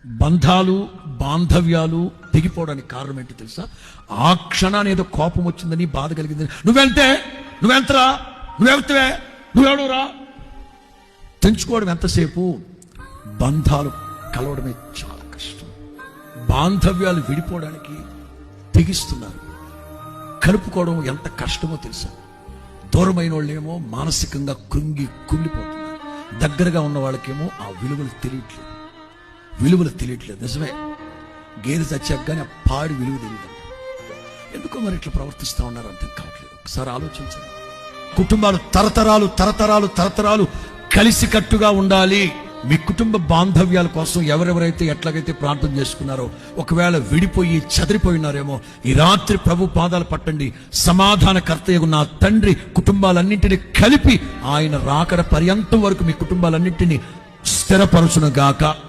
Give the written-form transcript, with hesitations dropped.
బంధాలు బాంధవ్యాలు తెగిపోవడానికి కారణం ఏంటో తెలుసా? ఆ క్షణాన్ని ఏదో కోపం వచ్చిందని, బాధ కలిగిందని, నువ్వెంతరా, నువ్వెవడురా తెంచుకోవడం ఎంతసేపు? బంధాలు కలవడమే చాలా కష్టం. బాంధవ్యాలు విడిపోవడానికి తెగిస్తున్నారు. కలుపుకోవడం ఎంత కష్టమో తెలుసా? దూరమైన వాళ్ళేమో మానసికంగా కుమిలిపోతున్నారు. దగ్గరగా ఉన్న వాళ్ళకేమో ఆ విలువలు తెలియట్లేదు. నిజమే, గేదె చచ్చాక కానీ ఆ పాడి విలువ తెలియదు. ఎందుకో మరి ఇట్లా ప్రవర్తిస్తూ ఉన్నారు అర్థం కావట్లేదు. ఒకసారి ఆలోచించండి. కుటుంబాలు తరతరాలు కలిసికట్టుగా ఉండాలి. మీ కుటుంబ బాంధవ్యాల కోసం ఎవరెవరైతే ఎట్లాగైతే ప్రార్థన చేసుకున్నారో, ఒకవేళ విడిపోయి చెదిరిపోయినారేమో, ఈ రాత్రి ప్రభు పాదాలు పట్టండి. సమాధానకర్తయ్య నా తండ్రి కుటుంబాలన్నింటినీ కలిపి ఆయన రాకడ పర్యంతం వరకు మీ కుటుంబాలన్నింటినీ స్థిరపరచును గాక.